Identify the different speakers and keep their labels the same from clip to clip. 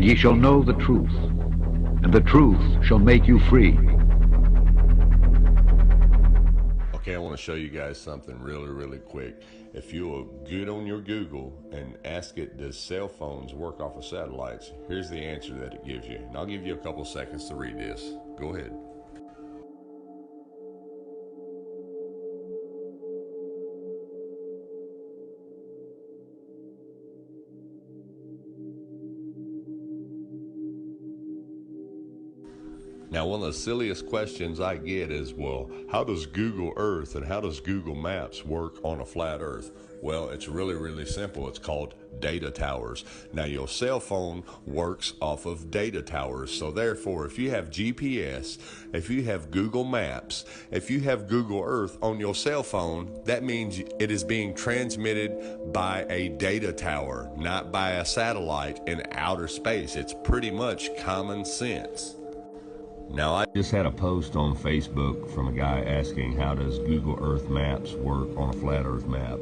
Speaker 1: and ye shall know the truth, and the truth shall make you free.
Speaker 2: Okay, I want to show you guys something really quick. If you'll get on your Google and ask it, does cell phones work off of satellites? Here's the answer that it gives you. And I'll give you a couple seconds to read this. Go ahead. Now, one of the silliest questions I get is, well, how does Google Earth and how does Google Maps work on a flat Earth? Well, it's really simple. It's called data towers. Now, your cell phone works off of data towers. So therefore, if you have GPS, if you have Google Maps, if you have Google Earth on your cell phone, that means it is being transmitted by a data tower, not by a satellite in outer space. It's pretty much common sense. Now, I just had a post on Facebook from a guy asking how does Google Earth Maps work on a flat Earth map,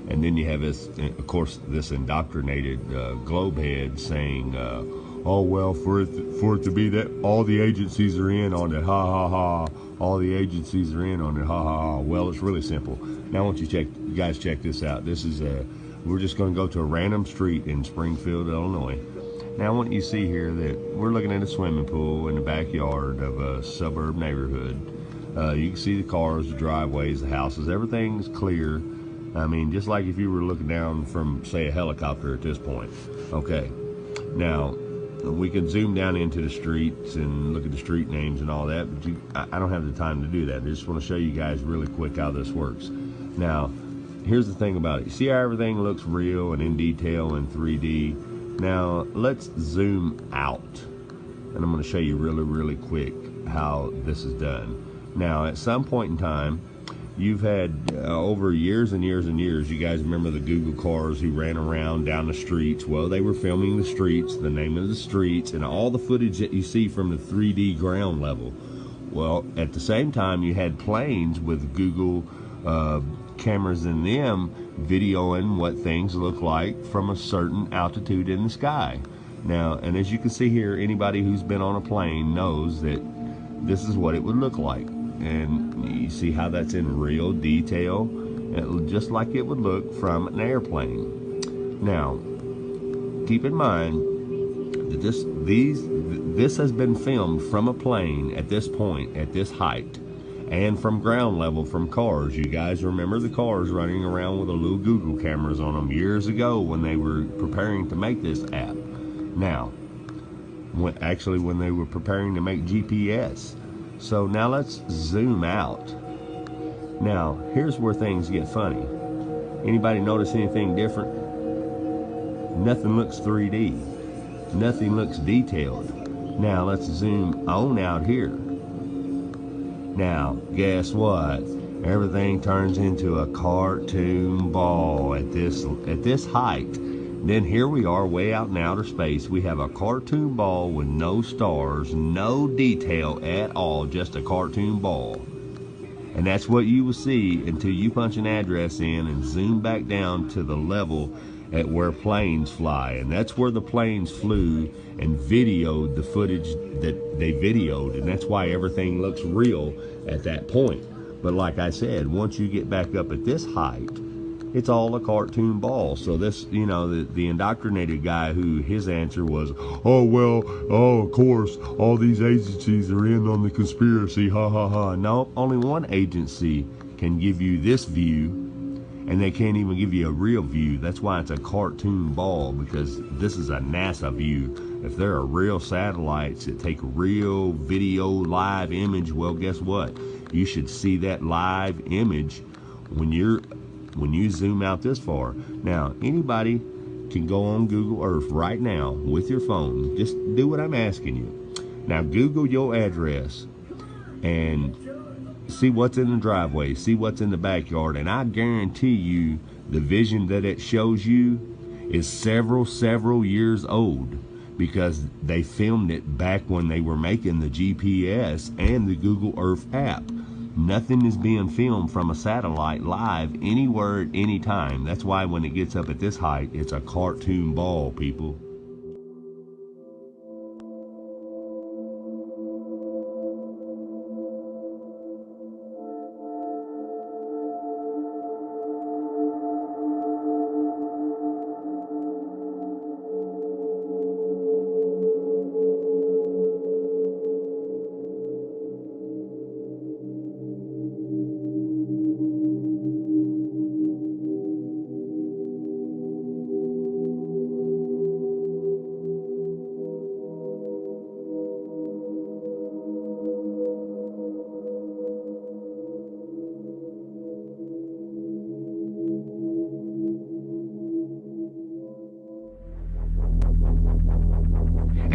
Speaker 2: and then you have this, of course, this indoctrinated globe head saying, oh well, for it to be that all the agencies are in on it, ha ha ha, all the agencies are in on it, ha ha ha. Well, it's really simple. Now I want you guys check this out. This is we're just going to go to a random street in Springfield, Illinois. Now I want you to see here that we're looking at a swimming pool in the backyard of a suburb neighborhood. You can see the cars, the driveways, the houses, everything's clear. I mean, just like if you were looking down from, say, a helicopter at this point. Okay, now we can zoom down into the streets and look at the street names and all that, but I don't have the time to do that. I just want to show you guys really quick how this works. Now, here's the thing about it. You see how everything looks real and in detail in 3D? Now let's zoom out, and I'm going to show you really quick how this is done. Now, at some point in time, you've had over years and years, you guys remember the Google cars who ran around down the streets? Well, they were filming the streets, the name of the streets, and all the footage that you see from the 3D ground level. Well, at the same time, you had planes with Google cameras in them videoing what things look like from a certain altitude in the sky. Now, and as you can see here, anybody who's been on a plane knows that this is what it would look like. And you see how that's in real detail, just like it would look from an airplane. Now, keep in mind that this has been filmed from a plane at this point, at this height, and from ground level from cars. You guys remember the cars running around with the little Google cameras on them years ago when they were preparing to make this app. Now, when they were preparing to make GPS. So now let's zoom out. Now, here's where things get funny. Anybody notice anything different? Nothing looks 3D. Nothing looks detailed. Now let's zoom on out here. Now, guess what? Everything turns into a cartoon ball at this height. Then here we are way out in outer space. We have a cartoon ball with no stars, no detail at all, just a cartoon ball. And that's what you will see until you punch an address in and zoom back down to the level at where planes fly. And that's where the planes flew and videoed the footage that they videoed, and that's why everything looks real at that point. But like I said, once you get back up at this height, it's all a cartoon ball. So this, you know, the indoctrinated guy who his answer was, oh well, oh of course, all these agencies are in on the conspiracy, ha ha ha. No, only one agency can give you this view, and they can't even give you a real view. That's why it's a cartoon ball, because this is a NASA view. If there are real satellites that take real video, live image, well, guess what? You should see that live image when you zoom out this far. Now, anybody can go on Google Earth right now with your phone. Just do what I'm asking you. Now, Google your address and see what's in the driveway, see what's in the backyard, and I guarantee you the vision that it shows you is several years old, because they filmed it back when they were making the GPS and the Google Earth app. Nothing is being filmed from a satellite live anywhere at any time. That's why when it gets up at this height, it's a cartoon ball, people.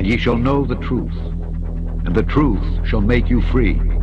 Speaker 1: and ye shall know the truth, and the truth shall make you free.